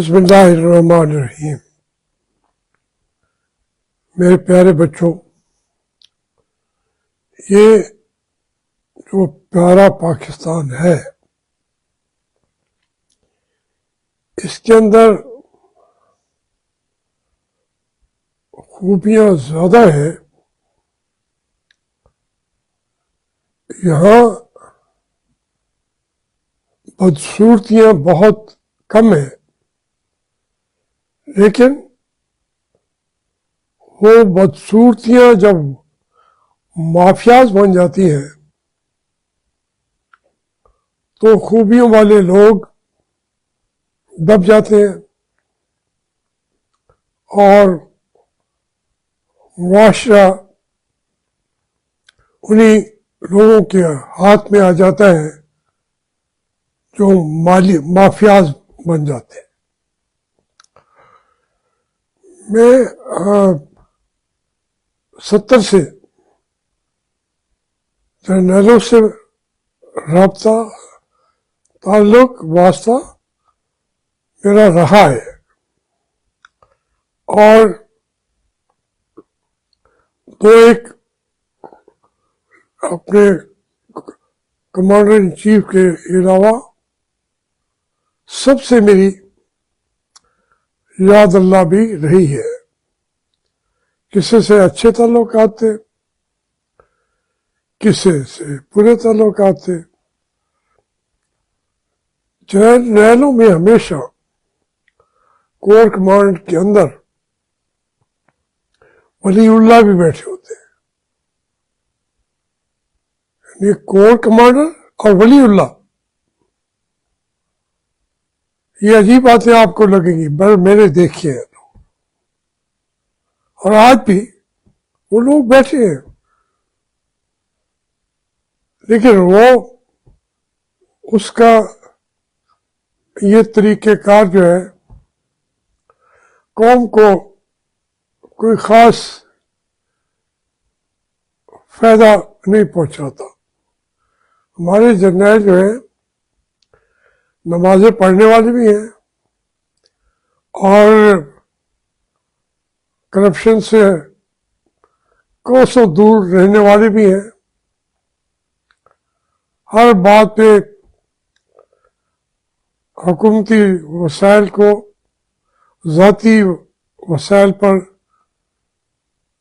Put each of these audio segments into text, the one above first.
بسم اللہ الرحمن الرحیم۔ میرے پیارے بچوں، یہ جو پیارا پاکستان ہے اس کے اندر خوبیاں زیادہ ہیں۔ یہاں بدصورتیاں بہت کم ہیں، لیکن وہ بدصورتیاں جب مافیاز بن جاتی ہیں تو خوبیوں والے لوگ دب جاتے ہیں اور معاشرہ انہی لوگوں کے ہاتھ میں آ جاتا ہے جو مافیاز بن جاتے ہیں۔ میں 70 سے جرنیلوں سے رابطہ تعلق واسطہ میرا رہا ہے، اور ایک اپنے کمانڈر ان چیف کے علاوہ سب سے میری یاد اللہ بھی رہی ہے۔ کسی سے اچھے تعلقات تھے، کسی سے برے تعلقات تھے۔ جرنیلوں میں ہمیشہ کور کمانڈ کے اندر ولی اللہ بھی بیٹھے ہوتے ہیں، یعنی کور کمانڈر اور ولی اللہ۔ یہ عجیب باتیں آپ کو لگیں گی، میرے دیکھیے، اور آج بھی وہ لوگ بیٹھے ہیں، لیکن وہ اس کا یہ طریقہ کار جو ہے قوم کو کوئی خاص فائدہ نہیں پہنچاتا۔ ہمارے جرنیل جو ہیں نمازیں پڑھنے والے بھی ہیں اور کرپشن سے کوسوں دور رہنے والے بھی ہیں۔ ہر بات پہ حکومتی وسائل کو ذاتی وسائل پر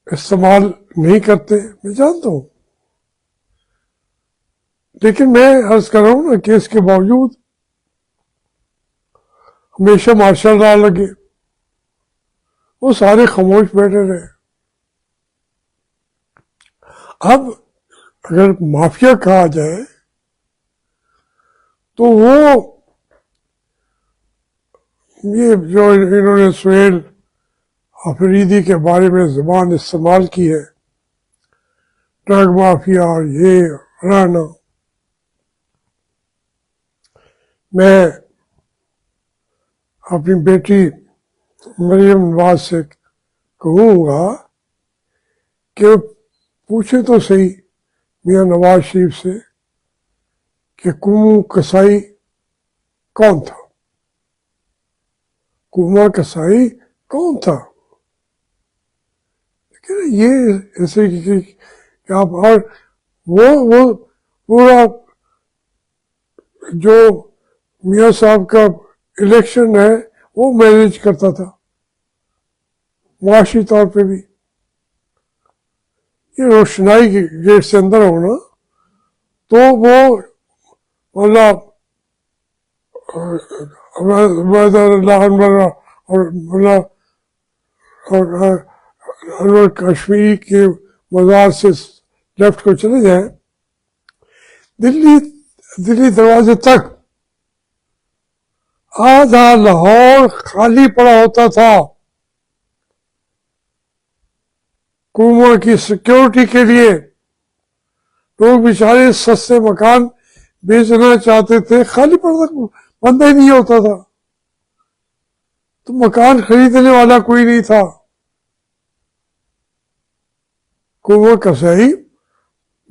استعمال نہیں کرتے، میں جانتا ہوں، لیکن میں عرض کر رہا ہوں نا کہ اس کے باوجود ہمیشہ مارشل لا لگے، وہ سارے خاموش بیٹھے رہے۔ اب اگر مافیا کہا جائے تو وہ یہ جو انہوں نے سہیل آفریدی کے بارے میں زبان استعمال کی ہے، ڈرگ مافیا اور یہ فلانا، میں اپنی بیٹی مریم نواز سے کہوں گا کہ پوچھے تو صحیح میاں نواز شریف سے کہ کومو کسائی کون تھا، کوما کسائی کون تھا؟ لیکن یہ ایسے کہ آپ اور وہ پورا جو میاں صاحب کا الیکشن ہے وہ مینیج کرتا تھا معاشی طور پہ بھی۔ یہ روشنائی کے گیٹ سے اندر ہونا تو وہ اللہ انور کشمیری کے مزار سے لیفٹ کو چلے جائیں، دلی دروازے تک آدھا لاہور خالی پڑا ہوتا تھا کوما کی سیکیورٹی کے لیے۔ لوگ بیچارے سستے مکان بیچنا چاہتے تھے، خالی پڑا بندہ ہی نہیں ہوتا تھا، تو مکان خریدنے والا کوئی نہیں تھا۔ کوما کسائی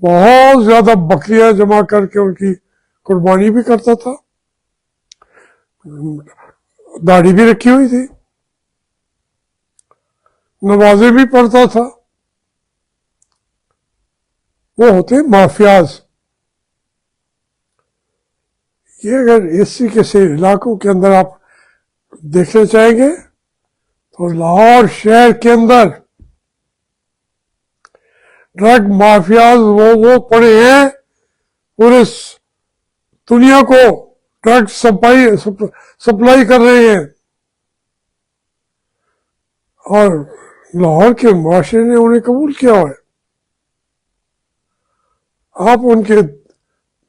بہت زیادہ بکریاں جمع کر کے ان کی قربانی بھی کرتا تھا، داڑھی بھی رکھی ہوئی تھی، نمازیں بھی پڑھتا تھا. وہ ہوتے مافیاز. یہ اگر اسی کسی علاقوں کے اندر آپ دیکھنا چاہیں گے تو لاہور شہر کے اندر ڈرگ مافیاز وہ پڑے ہیں، پورے دنیا کو ڈرگ سپلائی کر رہے ہیں، اور لاہور کے معاشرے نے انہیں قبول کیا ہوا ہے. آپ ان کے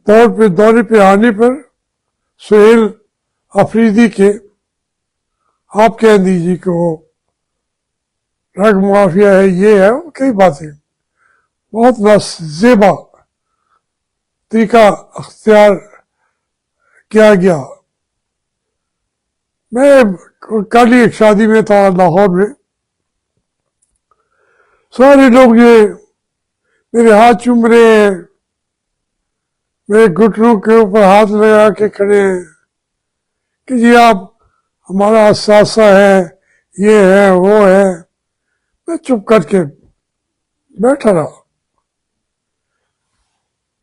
دورے پہ آنے پر سہیل آفریدی کے آپ کہہ دیجیے کہ وہ ڈرگ مافیا ہے، یہ ہے، کئی باتیں بہت نازیبا طریقہ اختیار کیا گیا. میں کل ہی ایک شادی میں تھا لاہور میں، سارے لوگ یہ میرے ہاتھ چوم رہے ہیں، میرے گھٹنوں کے اوپر ہاتھ لگا کے کھڑے ہیں کہ جی آپ ہمارا اثاثہ ہے، یہ ہے، وہ ہے. میں چپ کر کے بیٹھا رہا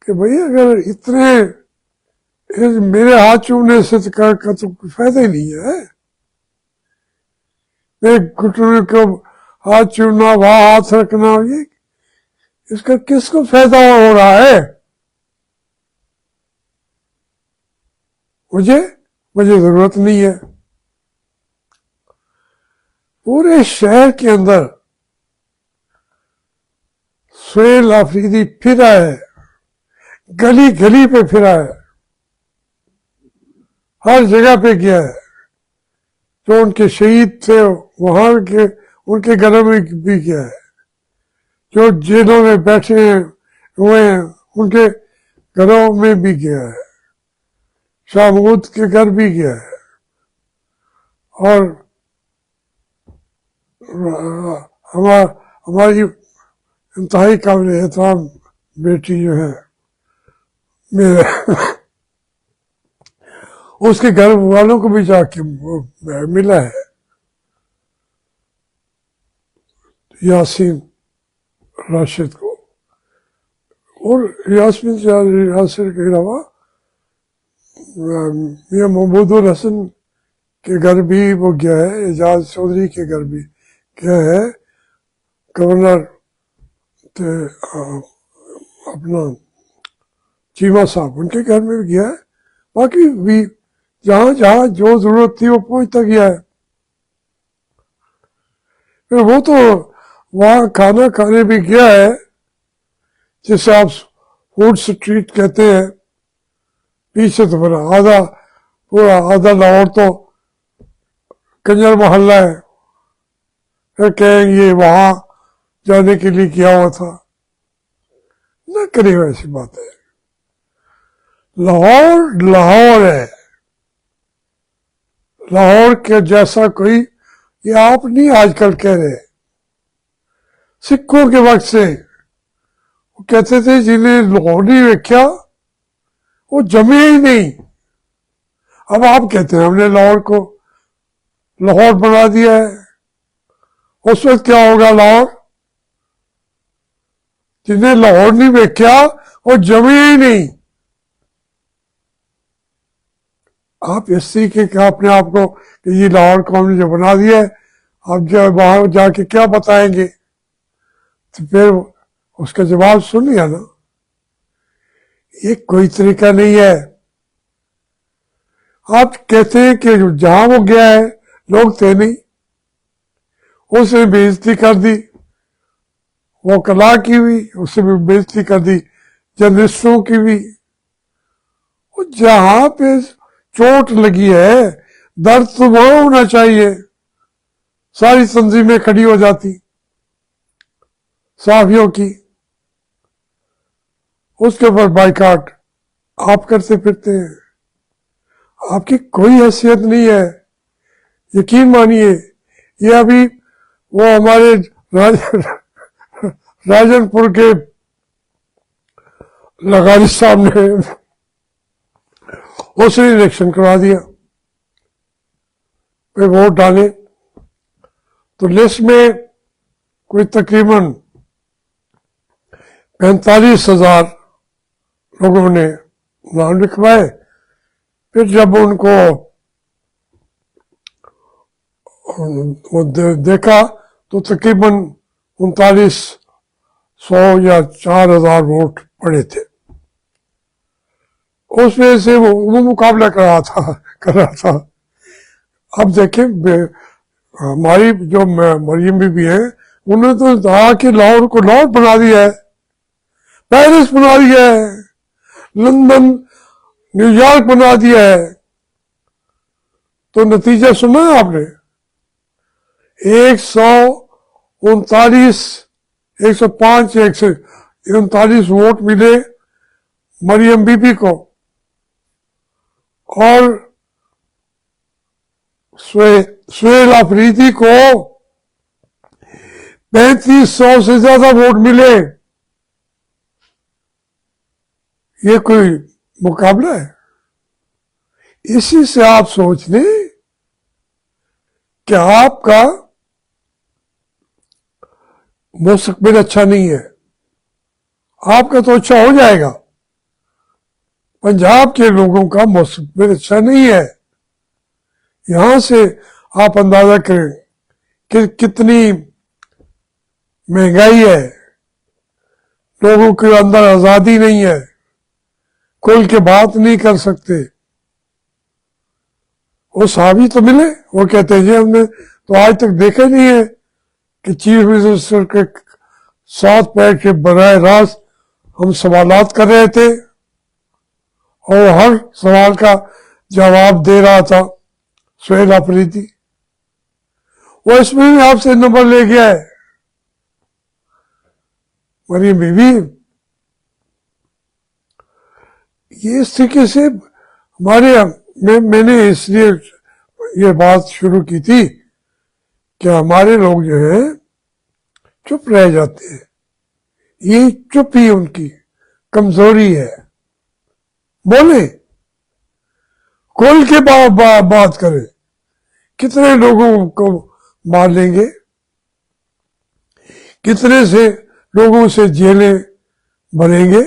کہ بھئی اگر اتنے میرے ہاتھ چومنے سے کا تو کوئی فائدہ ہی نہیں ہے. میرے گھٹنوں کو ہاتھ چومنا، وہاں ہاتھ رکھنا، یہ اس کا کس کو فائدہ ہو رہا ہے؟ مجھے ضرورت نہیں ہے. پورے شہر کے اندر سہیل آفریدی پھرا ہے، گلی گلی پہ پھرا ہے، ہر جگہ پہ گیا ہے. جو ان کے شہید تھے وہاں ان کے گھروں میں بھی گیا ہے، جو جیلوں میں بیٹھے ہوئے ہیں ان کے گھروں میں بھی گیا ہے، شاہ محمود کے گھر بھی گیا ہے. اور ہماری انتہائی قابل احترام بیٹی جو ہے میرے اس کے گھر والوں کو بھی جا کے ملا ہے، یاسین راشد کو. اور یاسین راشد کے علاوہ میاں محمود الحسن کے گھر بھی وہ گیا ہے، اعجاز چودھری کے گھر بھی گیا ہے، گورنر اپنا چیمہ صاحب ان کے گھر میں بھی گیا ہے. باقی بھی جہاں جہاں جو ضرورت تھی وہ پہنچتا گیا ہے. پھر وہ تو وہاں کھانا کھانے بھی گیا ہے، جسے آپ فوڈ اسٹریٹ کہتے ہیں. پیچھے تو پورا آدھا لاہور تو کنجر محلہ ہے. پھر کہیں یہ وہاں جانے کے لیے کیا ہوا تھا. نہ کرے ایسی بات ہے. لاہور ہے، لاہور کے جیسا کوئی، یہ آپ نہیں آج کل کہہ رہے. سکھوں کے وقت سے وہ کہتے تھے جنہیں لاہور نہیں ویکھیا وہ جمے ہی نہیں. اب آپ کہتے ہیں ہم نے لاہور کو لاہور بنا دیا ہے. اس وقت کیا ہوگا؟ لاہور جنہیں لاہور نہیں ویکھیا وہ جمے ہی نہیں. آپ اس طریقے کا اپنے آپ کو کہ یہ لاہور کو ہم نے جو بنا دیا ہے، آپ جو وہاں جا کے کیا بتائیں گے؟ تو پھر اس کا جواب سن لیا نا. یہ کوئی طریقہ نہیں ہے. آپ کہتے ہیں کہ جہاں وہ گیا ہے لوگ تھے نہیں، اس نے بے عزتی کر دی، وہ کلا کی بھی اس نے بھی بے عزتی کر دی، جرنلسٹوں کی بھی. جہاں پہ چوٹ لگی ہے، درد تو وہاں ہونا چاہیے. ساری تنظیمیں کھڑی ہو جاتی صحافیوں کی، اس کے اوپر بائیکاٹ آپ کرتے پھرتے ہیں. آپ کی کوئی حیثیت نہیں ہے. یقین مانیے یہ ابھی وہ ہمارے راجن پور کے لغاری صاحب نے اس نے الیکشن کروا دیا. پہ ووٹ ڈالے تو لسٹ میں کوئی تقریباً 45,000 لوگوں نے نام لکھوائے. پھر جب ان کو دیکھا تو تقریباً 3900 یا 4000 ووٹ پڑے تھے. اس وجہ سے وہ مقابلہ کر رہا تھا. اب دیکھیں ہماری جو مریم بی بی ہیں انہوں نے تو کہا کہ لاہور کو لاہور بنا دیا ہے، پیرس بنا دیا ہے، لندن نیو یارک بنا دیا ہے. تو نتیجہ سنا ہے آپ نے؟ 139 ووٹ ملے مریم بی بی کو، اور سہیل آفریدی کو 3500 سے زیادہ ووٹ ملے. یہ کوئی مقابلہ ہے؟ اسی سے آپ سوچ لیں کہ آپ کا مستقبل اچھا نہیں ہے. آپ کا تو اچھا ہو جائے گا، پنجاب کے لوگوں کا مستقبل اچھا نہیں ہے. یہاں سے آپ اندازہ کریں کہ کتنی مہنگائی ہے، لوگوں کے اندر آزادی نہیں ہے، کھل کے بات نہیں کر سکتے. وہ صحابی تو ملے، وہ کہتے ہیں جی ہم نے تو آج تک دیکھا نہیں ہے کہ چیف منسٹر کے ساتھ بیٹھ کے براہ راست ہم سوالات کر رہے تھے اور ہر سوال کا جواب دے رہا تھا سہیل آفریدی. وہ اس میں بھی آپ سے نمبر لے گیا ہے. مریم بی بی یہ اس طریقے سے ہمارے میں نے اس لیے یہ بات شروع کی تھی کہ ہمارے لوگ جو ہیں چپ رہ جاتے ہیں. یہ چپ ہی ان کی کمزوری ہے. بولے، کھول کے بات کرے. کتنے لوگوں کو مار لیں گے، کتنے سے لوگوں سے جیلیں بھریں گے.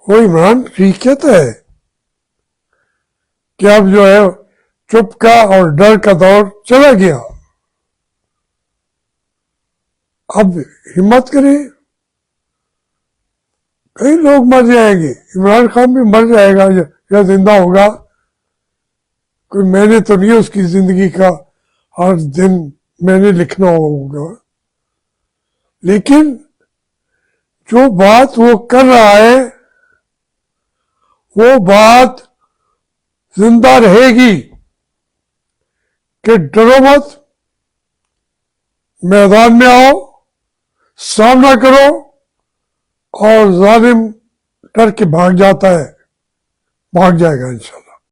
وہ عمران ٹھیک کہتا ہے کہ اب جو ہے چپ کا اور ڈر کا دور چلا گیا. اب ہمت کریں، کئی لوگ مر جائیں گے. عمران خان بھی مر جائے گا یا زندہ ہوگا، کوئی میں نے تو نہیں اس کی زندگی کا ہر دن میں نے لکھنا ہوگا. لیکن جو بات وہ کر رہا ہے وہ بات زندہ رہے گی کہ ڈرو مت، میدان میں آؤ، سامنا کرو. اور ظالم ڈر کے بھاگ جاتا ہے، بھاگ جائے گا انشاءاللہ.